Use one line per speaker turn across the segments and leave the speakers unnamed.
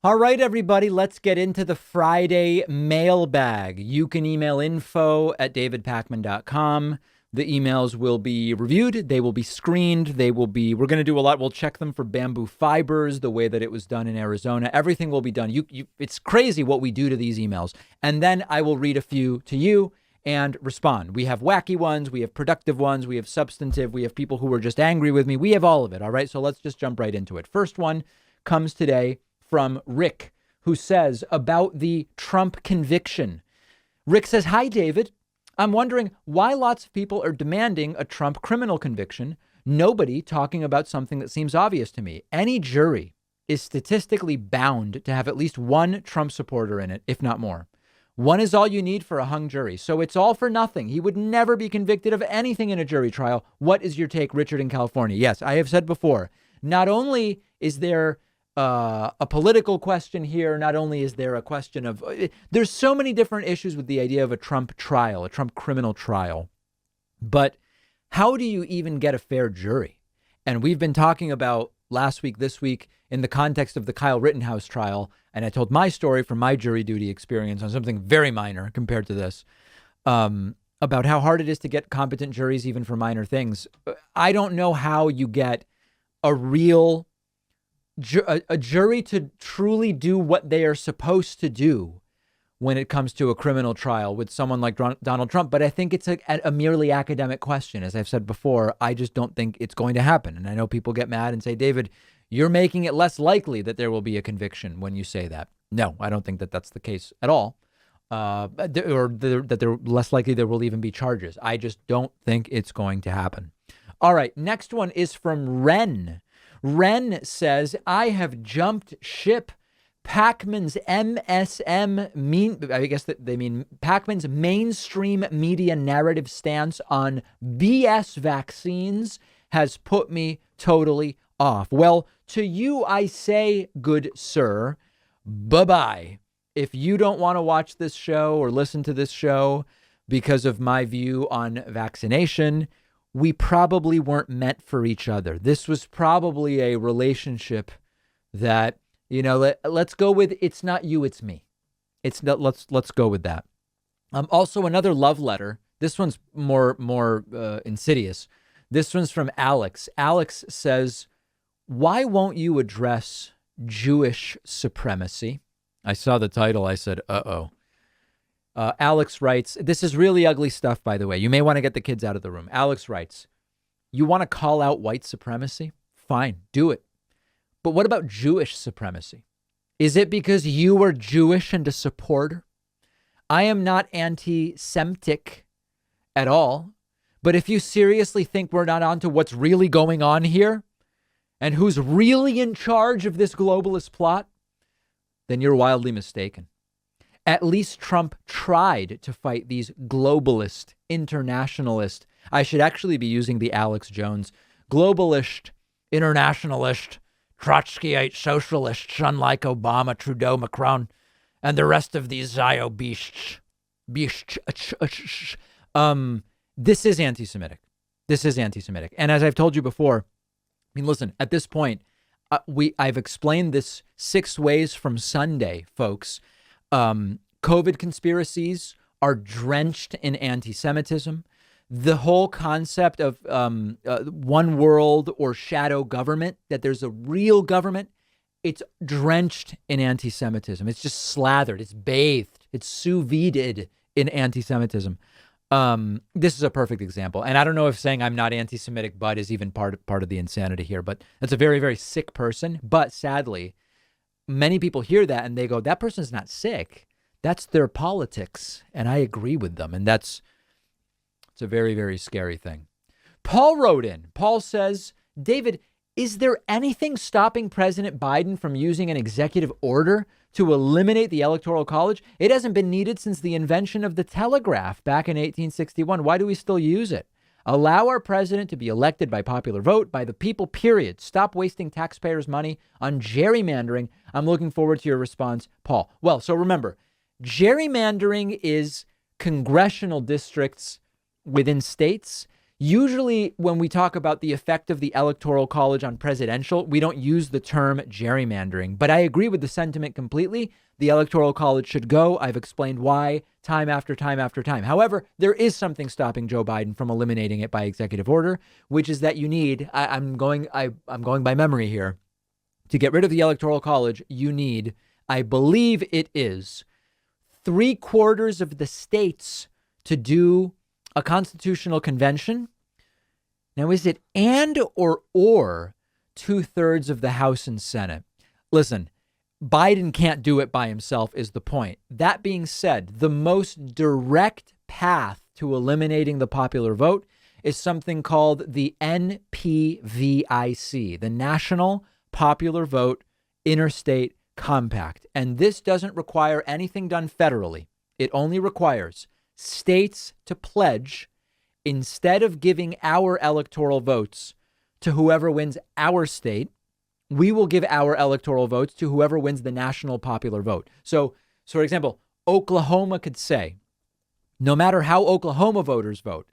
All right, everybody, let's get into the Friday mailbag. You can email info@davidpakman.com. The emails will be reviewed. They will be screened. We're going to do a lot. We'll check them for bamboo fibers, the way that it was done in Arizona. Everything will be done. It's crazy what we do to these emails. And then I will read a few to you and respond. We have wacky ones. We have productive ones. We have substantive. We have people who are just angry with me. We have all of it. All right. So let's just jump right into it. First one comes today from Rick, who says about the Trump conviction. Rick says, "Hi, David. I'm wondering why lots of people are demanding a Trump criminal conviction. Nobody talking about something that seems obvious to me. Any jury is statistically bound to have at least one Trump supporter in it, if not more. One is all you need for a hung jury. So it's all for nothing. He would never be convicted of anything in a jury trial. What is your take, Richard in California?" Yes, I have said before, not only is there a political question here. Not only is there a question of there's so many different issues with the idea of a Trump trial, a Trump criminal trial. But how do you even get a fair jury? And we've been talking about last week, this week, in the context of the Kyle Rittenhouse trial. And I told my story from my jury duty experience on something very minor compared to this, about how hard it is to get competent juries, even for minor things. I don't know how you get a jury to truly do what they are supposed to do when it comes to a criminal trial with someone like Donald Trump. But I think it's a merely academic question. As I've said before, I just don't think it's going to happen. And I know people get mad and say, David, you're making it less likely that there will be a conviction when you say that. No, I don't think that that's the case at all. That they're less likely there will even be charges. I just don't think it's going to happen. All right. Next one is from Ren. Ren says, "I have jumped ship. Pakman's I guess that they mean Pakman's mainstream media narrative stance on BS vaccines has put me totally off." Well, to you, I say, good sir, bye-bye. If you don't want to watch this show or listen to this show because of my view on vaccination, we probably weren't meant for each other. This was probably a relationship that, let's go with, it's not you, it's me. It's not, let's go with that. Also another love letter. This one's more insidious. This one's from Alex. Alex says, "Why won't you address Jewish supremacy?" I saw the title. I said, uh-oh. Alex writes, this is really ugly stuff, by the way. You may want to get the kids out of the room. Alex writes, "You want to call out white supremacy? Fine, do it. But what about Jewish supremacy? Is it because you are Jewish and a supporter? I am not anti-Semitic at all. But if you seriously think we're not onto what's really going on here and who's really in charge of this globalist plot, then you're wildly mistaken. At least Trump tried to fight these globalist, internationalist. I should actually be using the Alex Jones globalist, internationalist, Trotskyite socialists, unlike Obama, Trudeau, Macron, and the rest of these Zio beasts. This is anti-Semitic. This is anti-Semitic. And as I've told you before, I mean, listen, at this point, I've explained this 6 ways from Sunday, folks. COVID conspiracies are drenched in anti-Semitism. The whole concept of one world or shadow government, that there's a real government, it's drenched in anti-Semitism. It's just slathered. It's bathed. It's sous vide'd in anti-Semitism. This is a perfect example. And I don't know if saying I'm not anti-Semitic, but is even part of the insanity here. But that's a very, very sick person. But sadly, many people hear that and they go, that person's not sick. That's their politics. And I agree with them. And it's a very, very scary thing. Paul wrote in. Paul says, "David, is there anything stopping President Biden from using an executive order to eliminate the Electoral College? It hasn't been needed since the invention of the telegraph back in 1861. Why do we still use it? Allow our president to be elected by popular vote, by the people, period. Stop wasting taxpayers' money on gerrymandering." I'm looking forward to your response, Paul. Well, so remember, gerrymandering is congressional districts within states. Usually when we talk about the effect of the Electoral College on presidential, we don't use the term gerrymandering, but I agree with the sentiment completely. The Electoral College should go. I've explained why time after time after time. However, there is something stopping Joe Biden from eliminating it by executive order, which is that you need, I'm going by memory here, to get rid of the Electoral College, you need, I believe it is 3/4 of the states to do a constitutional convention. Now, is it and or 2/3 of the House and Senate? Listen, Biden can't do it by himself is the point. That being said, the most direct path to eliminating the popular vote is something called the NPVIC, the National Popular Vote Interstate Compact. And this doesn't require anything done federally. It only requires states to pledge, instead of giving our electoral votes to whoever wins our state, we will give our electoral votes to whoever wins the national popular vote. So for example, Oklahoma could say, no matter how Oklahoma voters vote,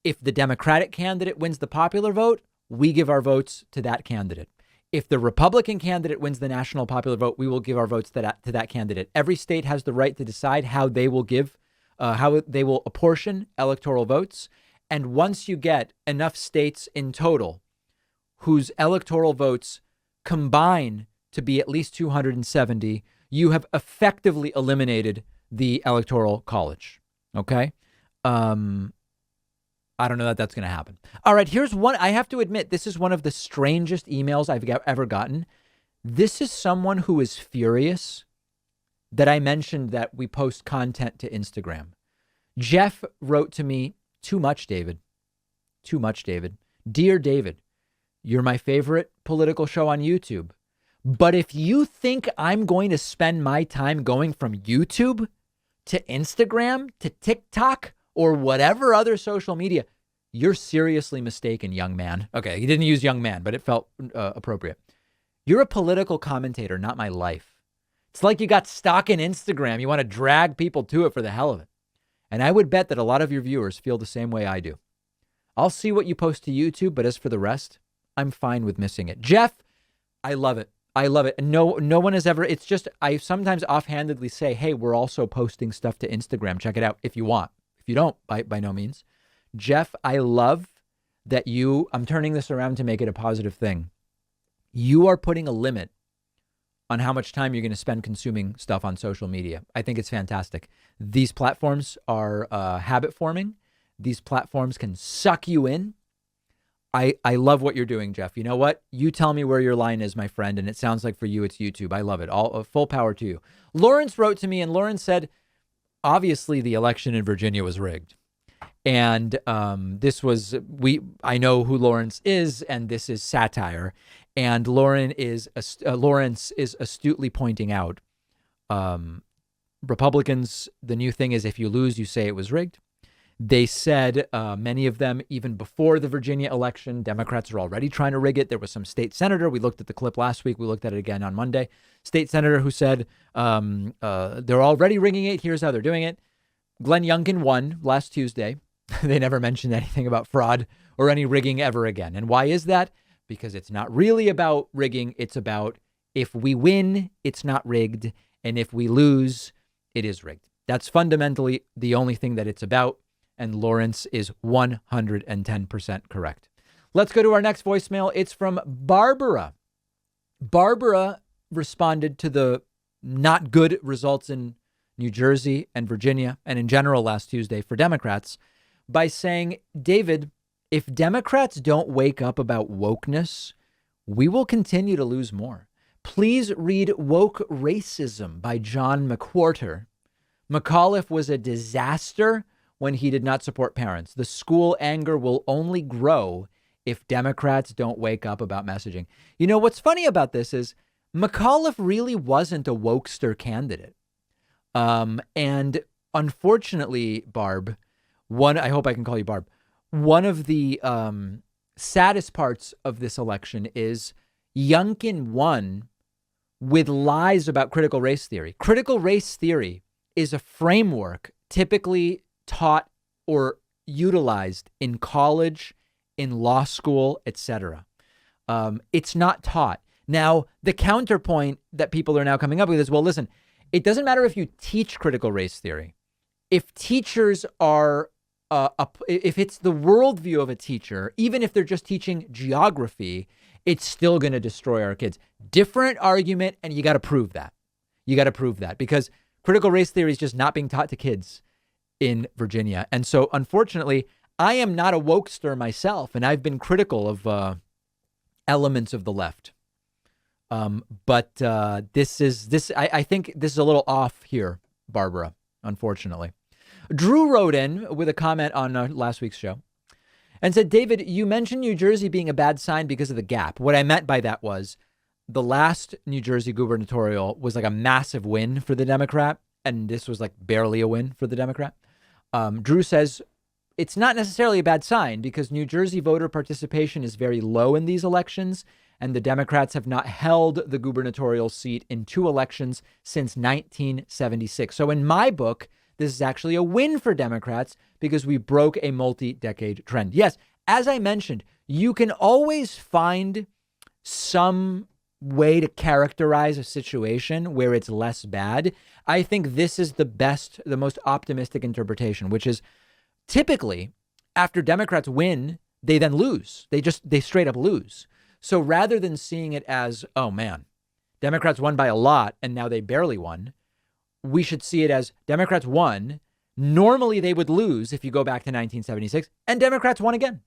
if the Democratic candidate wins the popular vote, we give our votes to that candidate. If the Republican candidate wins the national popular vote, we will give our votes to that candidate. Every state has the right to decide how they will apportion electoral votes. And once you get enough states in total whose electoral votes combine to be at least 270, you have effectively eliminated the Electoral College. Okay. I don't know that that's going to happen. All right. Here's one. I have to admit, this is one of the strangest emails I've ever gotten. This is someone who is furious that I mentioned that we post content to Instagram. Jeff wrote to me, too much, David. Too much, David. Dear David, you're my favorite political show on YouTube. But if you think I'm going to spend my time going from YouTube to Instagram to TikTok or whatever other social media, you're seriously mistaken, young man. Okay, he didn't use young man, but it felt appropriate. You're a political commentator, not my life. It's like you got stock in Instagram. You want to drag people to it for the hell of it. And I would bet that a lot of your viewers feel the same way I do. I'll see what you post to YouTube, but as for the rest, I'm fine with missing it. Jeff, I love it. I love it. No one has ever, it's just, I sometimes offhandedly say, hey, we're also posting stuff to Instagram. Check it out if you want. If you don't, by no means. Jeff, I love that I'm turning this around to make it a positive thing. You are putting a limit on how much time you're going to spend consuming stuff on social media. I think it's fantastic. These platforms are habit forming. These platforms can suck you in. I love what you're doing, Jeff. You know what? You tell me where your line is, my friend. And it sounds like for you, it's YouTube. I love it. All full power to you. Lawrence wrote to me and Lawrence said, obviously the election in Virginia was rigged. And I know who Lawrence is, and this is satire. And Lawrence is astutely pointing out, Republicans, the new thing is if you lose, you say it was rigged. They said, many of them, even before the Virginia election, Democrats are already trying to rig it. There was some state senator. We looked at the clip last week. We looked at it again on Monday. State senator who said they're already rigging it. Here's how they're doing it. Glenn Youngkin won last Tuesday. They never mentioned anything about fraud or any rigging ever again. And why is that? Because it's not really about rigging. It's about if we win, it's not rigged. And if we lose, it is rigged. That's fundamentally the only thing that it's about. And Lawrence is 110% correct. Let's go to our next voicemail. It's from Barbara. Barbara responded to the not good results in New Jersey and Virginia and in general last Tuesday for Democrats by saying, David, if Democrats don't wake up about wokeness, we will continue to lose more. Please read Woke Racism by John McWhorter. McAuliffe was a disaster when he did not support parents. The school anger will only grow if Democrats don't wake up about messaging. You know, what's funny about this is McAuliffe really wasn't a wokester candidate. And unfortunately, Barb, I hope I can call you Barb. One of the saddest parts of this election is Youngkin won with lies about critical race theory. Critical race theory is a framework typically taught or utilized in college, in law school, etc. It's not taught. Now, the counterpoint that people are now coming up with is, well, listen, it doesn't matter if you teach critical race theory. If teachers are, if it's the worldview of a teacher, even if they're just teaching geography, it's still going to destroy our kids. Different argument, and you got to prove that. You got to prove that because critical race theory is just not being taught to kids in Virginia. And so, unfortunately, I am not a wokester myself, and I've been critical of elements of the left. But I think this is a little off here, Barbara, unfortunately. Drew wrote in with a comment on last week's show and said, David, you mentioned New Jersey being a bad sign because of the gap. What I meant by that was the last New Jersey gubernatorial was like a massive win for the Democrat, and this was like barely a win for the Democrat. Drew says, it's not necessarily a bad sign because New Jersey voter participation is very low in these elections, and the Democrats have not held the gubernatorial seat in 2 elections since 1976. So in my book, this is actually a win for Democrats because we broke a multi-decade trend. Yes, as I mentioned, you can always find some way to characterize a situation where it's less bad. I think this is the most optimistic interpretation, which is typically after Democrats win, they then lose. They straight up lose. So rather than seeing it as, oh man, Democrats won by a lot and now they barely won, we should see it as Democrats won. Normally they would lose if you go back to 1976, and Democrats won again.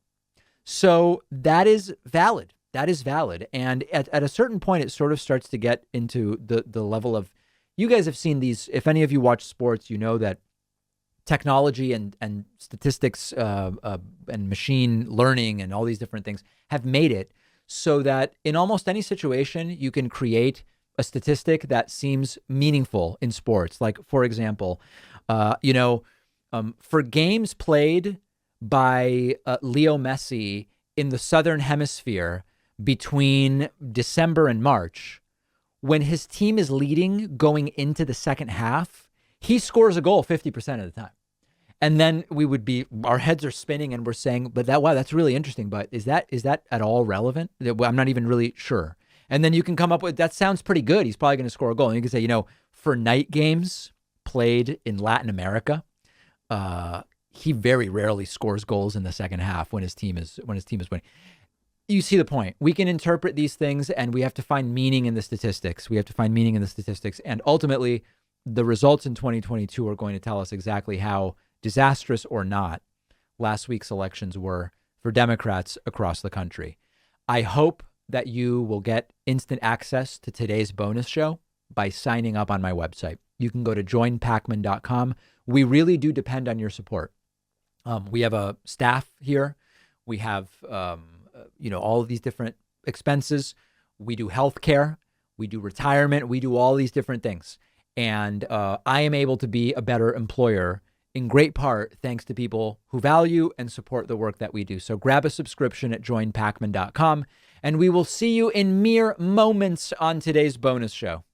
So that is valid. That is valid. And at a certain point, it sort of starts to get into the level of, you guys have seen these. If any of you watch sports, you know that technology and statistics and machine learning and all these different things have made it so that in almost any situation, you can create a statistic that seems meaningful in sports. Like, for example, for games played by Leo Messi in the Southern Hemisphere between December and March, when his team is leading going into the second half, he scores a goal 50% of the time. And then our heads are spinning and we're saying, wow, that's really interesting. But is that at all relevant? I'm not even really sure. And then you can come up with, that sounds pretty good. He's probably going to score a goal. And you can say, for night games played in Latin America, he very rarely scores goals in the second half when his team is winning. You see the point. We can interpret these things and we have to find meaning in the statistics. And ultimately, the results in 2022 are going to tell us exactly how disastrous or not last week's elections were for Democrats across the country. I hope that you will get instant access to today's bonus show by signing up on my website. You can go to joinpakman.com. We really do depend on your support. We have a staff here. We have, all of these different expenses. We do healthcare. We do retirement. We do all these different things. And I am able to be a better employer in great part thanks to people who value and support the work that we do. So grab a subscription at joinpakman.com, and we will see you in mere moments on today's bonus show.